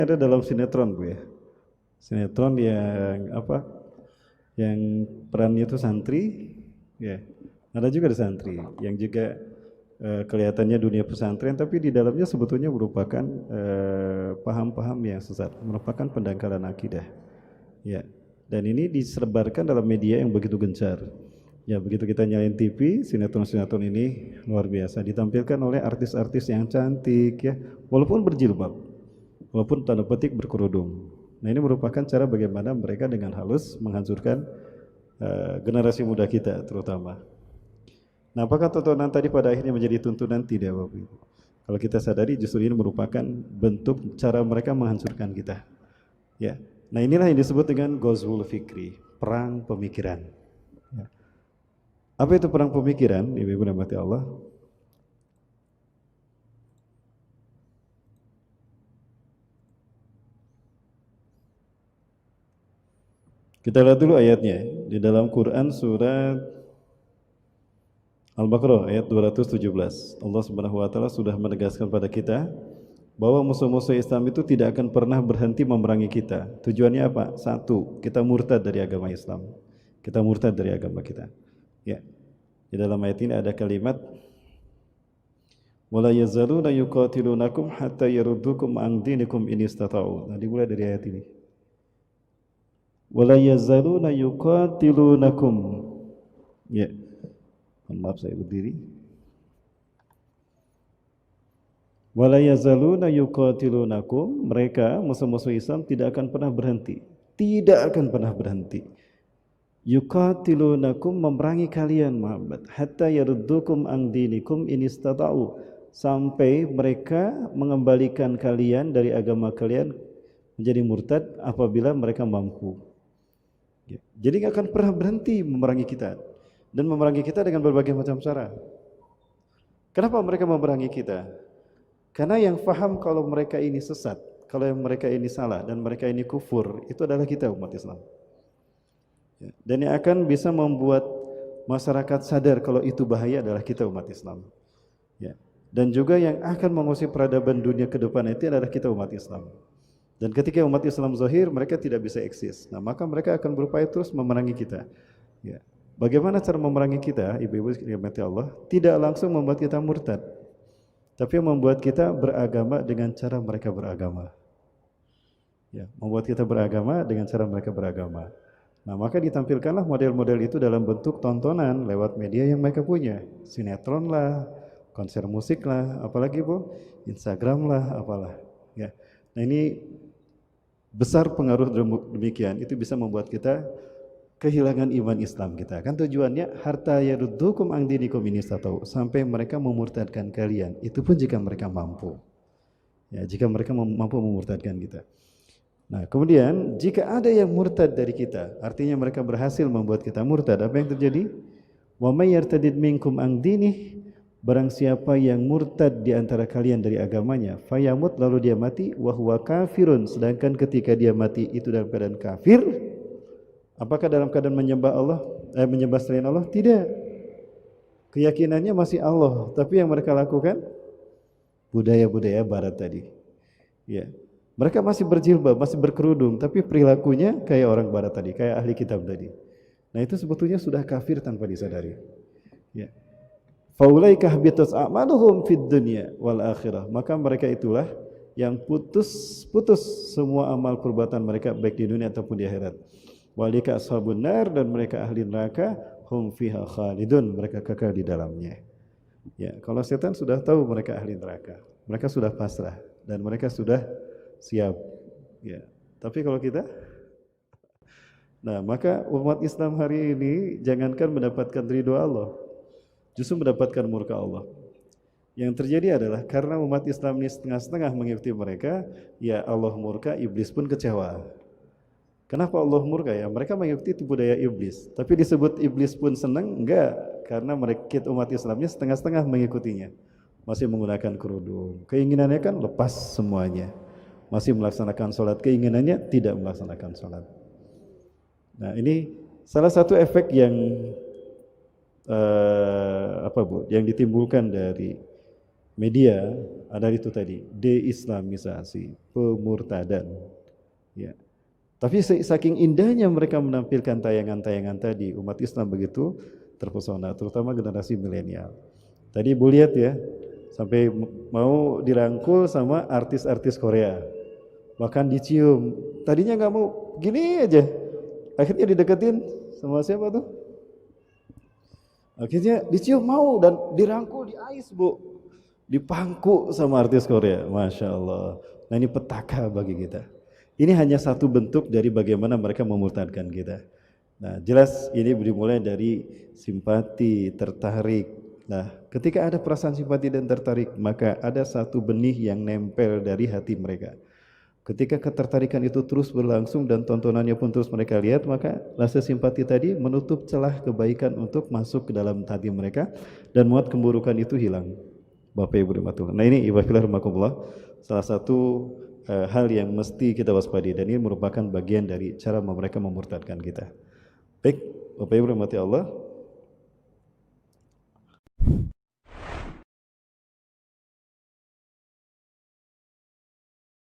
ada dalam sinetron Bu ya. Sinetron yang apa? Yang perannya itu santri, ya. Ada juga di santri yang juga kelihatannya dunia pesantren, tapi di dalamnya sebetulnya merupakan paham-paham yang sesat, merupakan pendangkalan akidah. Ya, dan ini disebarkan dalam media yang begitu gencar. Ya, begitu kita nyalain TV, sinetron-sinetron ini luar biasa ditampilkan oleh artis-artis yang cantik ya, walaupun berjilbab, walaupun tanda petik berkerudung. Nah, ini merupakan cara bagaimana mereka dengan halus menghancurkan generasi muda kita terutama. Nah, apakah tontonan tadi pada akhirnya menjadi tuntunan? Tidak, Bapak Ibu. Kalau kita sadari justru ini merupakan bentuk cara mereka menghancurkan kita. Ya. Nah, inilah yang disebut dengan Ghazwul Fikri, perang pemikiran. Ya. Apa itu perang pemikiran? Ibu-ibu rahmati Allah. Kita lihat dulu ayatnya di dalam Quran surat Al-Baqarah ayat 217. Allah Subhanahu wa taala sudah menegaskan pada kita bahwa musuh-musuh Islam itu tidak akan pernah berhenti memerangi kita. Tujuannya apa? Satu, kita murtad dari agama Islam. Kita murtad dari agama kita. Ya. Di dalam ayat ini ada kalimat wala yazaluna yuqatilunakum hatta yaruddukum an dinikum in istata'u. Nah, dimulai dari ayat ini. Wala yazaluna yuqatilunakum. Ya. Maaf saya berdiri. Wala yazaluna yuqatilunakum, mereka musuh-musuh Islam tidak akan pernah berhenti. Tidak akan pernah berhenti. Yuqatilunakum, memerangi kalian Muhammad, hatta yaruddukum an dinikum in istata'u, sampai mereka mengembalikan kalian dari agama kalian menjadi murtad apabila mereka mampu. Jadi nggak akan pernah berhenti memerangi kita dan memerangi kita dengan berbagai macam cara. Kenapa mereka memerangi kita? Karena yang faham kalau mereka ini sesat, kalau yang mereka ini salah dan mereka ini kufur, itu adalah kita umat Islam. Dan yang akan bisa membuat masyarakat sadar kalau itu bahaya adalah kita umat Islam. Ya. Dan juga yang akan mengusir peradaban dunia ke depan itu adalah kita umat Islam. Dan ketika umat Islam zahir, mereka tidak bisa eksis. Nah, maka mereka akan berupaya terus memerangi kita. Ya. Bagaimana cara memerangi kita, ibu-ibu dirahmati Allah? Tidak langsung membuat kita murtad, tapi membuat kita beragama dengan cara mereka beragama. Ya, membuat kita beragama dengan cara mereka beragama. Nah, maka ditampilkanlah model-model itu dalam bentuk tontonan lewat media yang mereka punya. Sinetron lah, konser musik lah, apalagi Bu, Instagram lah, apalah. Ya. Nah, ini besar pengaruh demikian, itu bisa membuat kita kehilangan iman Islam kita. Kan tujuannya harta yaruddukum an dinikum in istata'u, sampai mereka memurtadkan kalian. Itu pun jika mereka mampu. Ya, jika mereka mampu memurtadkan kita. Nah, kemudian jika ada yang murtad dari kita, artinya mereka berhasil membuat kita murtad, apa yang terjadi? Wa may yartadid minkum an dinih, barang siapa yang murtad di antara kalian dari agamanya, fayamut, lalu dia mati, wa huwa kafirun, sedangkan ketika dia mati itu dalam keadaan kafir, apakah dalam keadaan menyembah Allah, menyembah selain Allah? Tidak. Keyakinannya masih Allah, tapi yang mereka lakukan budaya-budaya barat tadi. Ya. Mereka masih berjilbab, masih berkerudung, tapi perilakunya kayak orang barat tadi, kayak ahli kitab tadi. Nah, itu sebetulnya sudah kafir tanpa disadari. Ya. Faulaika habitat a'maluhum fid dunya wal akhirah. Maka mereka itulah yang putus semua amal perbuatan mereka baik di dunia ataupun di akhirat. Walika ashabun nar, dan mereka ahli neraka, hum fiha khalidun, mereka kekal di dalamnya. Ya, kalau setan sudah tahu mereka ahli neraka, mereka sudah pasrah dan mereka sudah siap. Ya. Tapi kalau kita, nah, maka umat Islam hari ini jangankan mendapatkan ridho Allah, justru mendapatkan murka Allah. Yang terjadi adalah karena umat Islam ini setengah-setengah mengikuti mereka, ya Allah murka, iblis pun kecewa. Kenapa Allah murka? Ya, mereka mengikuti itu budaya iblis. Tapi disebut iblis pun senang? Enggak, karena mereka umat Islamnya setengah-setengah mengikutinya. Masih menggunakan kerudung. Keinginannya kan lepas semuanya. Masih melaksanakan sholat, keinginannya tidak melaksanakan sholat. Nah, ini salah satu efek yang apa Bu? Yang ditimbulkan dari media ada itu tadi, deislamisasi, pemurtadan. Ya. Tapi saking indahnya mereka menampilkan tayangan-tayangan tadi, umat Islam begitu terpesona, terutama generasi milenial. Tadi Ibu lihat ya, sampai mau dirangkul sama artis-artis Korea, bahkan dicium. Tadinya nggak mau, gini aja. Akhirnya dideketin sama siapa tuh? Akhirnya dicium mau dan dirangkul di ais, Bu. Dipangku sama artis Korea, Masya Allah. Nah ini petaka bagi kita. Ini hanya satu bentuk dari bagaimana mereka memurtadkan kita. Nah jelas ini dimulai dari simpati, tertarik. Nah ketika ada perasaan simpati dan tertarik, maka ada satu benih yang nempel dari hati mereka. Ketika ketertarikan itu terus berlangsung dan tontonannya pun terus mereka lihat, maka rasa simpati tadi menutup celah kebaikan untuk masuk ke dalam hati mereka dan muat keburukan itu hilang. Bapak Ibu rahmatullah. Nah ini ibadillah rahmatullah, salah satu hal yang mesti kita waspadai dan ini merupakan bagian dari cara mereka memurtadkan kita. Baik, Bapak Ibu rahmati Allah.